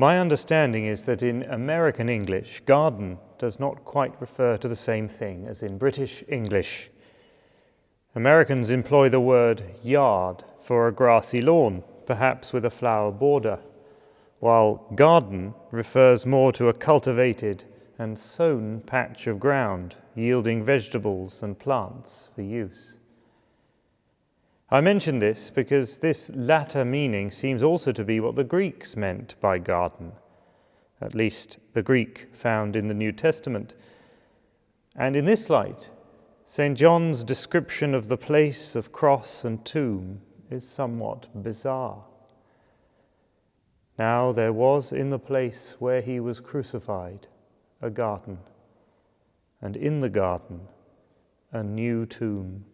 My understanding is that in American English, garden does not quite refer to the same thing as in British English. Americans employ the word yard for a grassy lawn, perhaps with a flower border, while garden refers more to a cultivated and sown patch of ground, yielding vegetables and plants for use. I mention this because this latter meaning seems also to be what the Greeks meant by garden, at least the Greek found in the New Testament. And in this light, St. John's description of the place of cross and tomb is somewhat bizarre. Now there was in the place where he was crucified a garden, and in the garden a new tomb.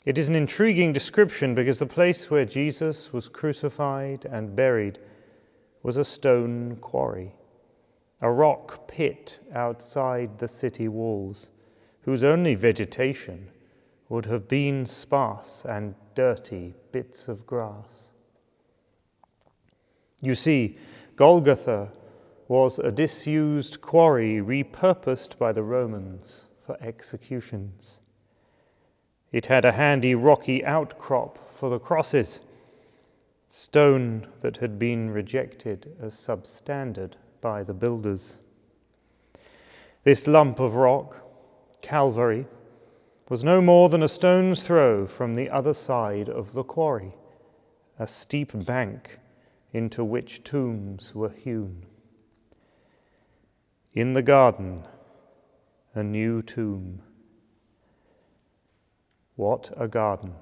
It is an intriguing description because the place where Jesus was crucified and buried was a stone quarry, a rock pit outside the city walls, whose only vegetation would have been sparse and dirty bits of grass. You see, Golgotha was a disused quarry repurposed by the Romans for executions. It had a handy rocky outcrop for the crosses, stone that had been rejected as substandard by the builders. This lump of rock, Calvary, was no more than a stone's throw from the other side of the quarry, a steep bank into which tombs were hewn. In the garden, a new tomb. What a garden!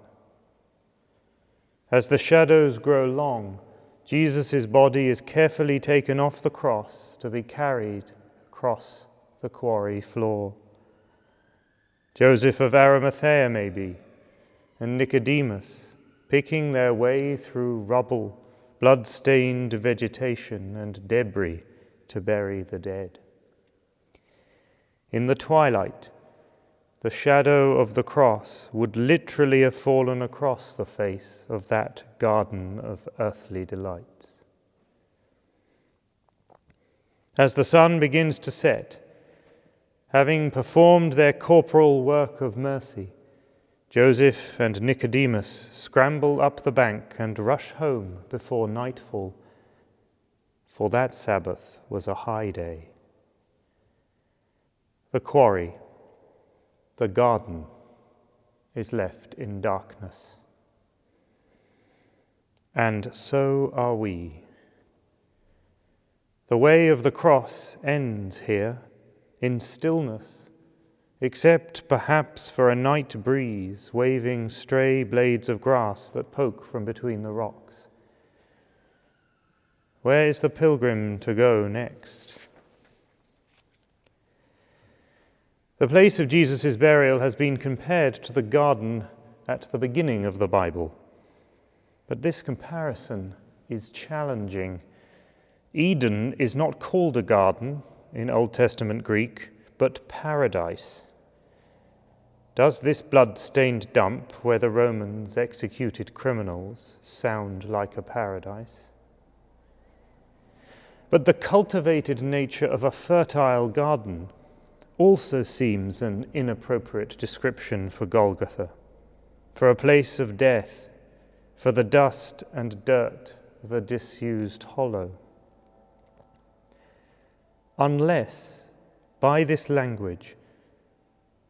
As the shadows grow long, Jesus' body is carefully taken off the cross to be carried across the quarry floor. Joseph of Arimathea, maybe, and Nicodemus, picking their way through rubble, blood-stained vegetation, and debris to bury the dead. In the twilight, the shadow of the cross would literally have fallen across the face of that garden of earthly delights. As the sun begins to set, having performed their corporal work of mercy, Joseph and Nicodemus scramble up the bank and rush home before nightfall, for that Sabbath was a high day. The quarry, the garden, is left in darkness. And so are we. The way of the cross ends here in stillness, except perhaps for a night breeze waving stray blades of grass that poke from between the rocks. Where is the pilgrim to go next? The place of Jesus' burial has been compared to the garden at the beginning of the Bible. But this comparison is challenging. Eden is not called a garden in Old Testament Greek, but paradise. Does this blood-stained dump where the Romans executed criminals sound like a paradise? But the cultivated nature of a fertile garden also seems an inappropriate description for Golgotha, for a place of death, for the dust and dirt of a disused hollow. Unless, by this language,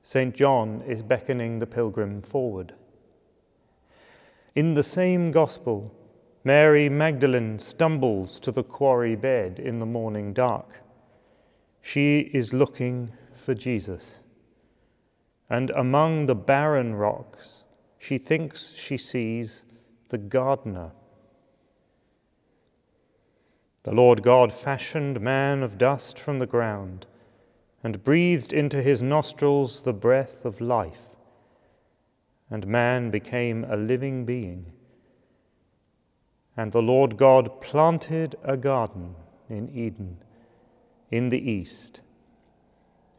St. John is beckoning the pilgrim forward. In the same Gospel, Mary Magdalene stumbles to the quarry bed in the morning dark. She is looking for Jesus, and among the barren rocks, she thinks she sees the gardener. The Lord God fashioned man of dust from the ground and breathed into his nostrils the breath of life, and man became a living being. And the Lord God planted a garden in Eden, in the east,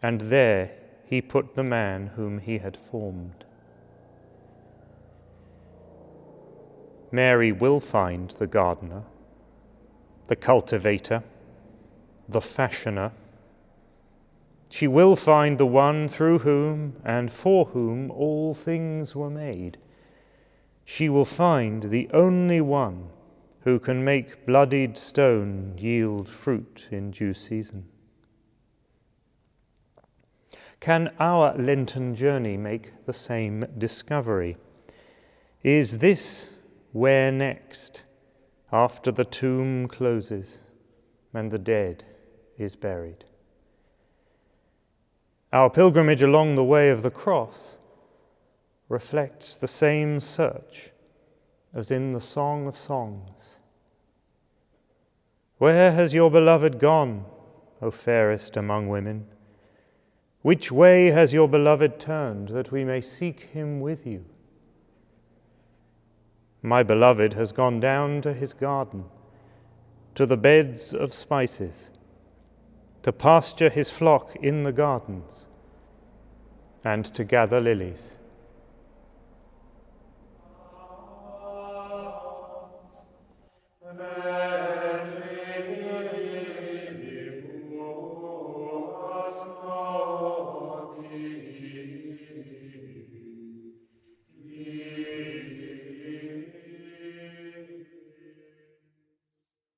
and there he put the man whom he had formed. Mary will find the gardener, the cultivator, the fashioner. She will find the one through whom and for whom all things were made. She will find the only one who can make bloodied stone yield fruit in due season. Can our Lenten journey make the same discovery? Is this where next, after the tomb closes and the dead is buried? Our pilgrimage along the way of the cross reflects the same search as in the Song of Songs. Where has your beloved gone, O fairest among women? Which way has your beloved turned, that we may seek him with you? My beloved has gone down to his garden, to the beds of spices, to pasture his flock in the gardens, and to gather lilies.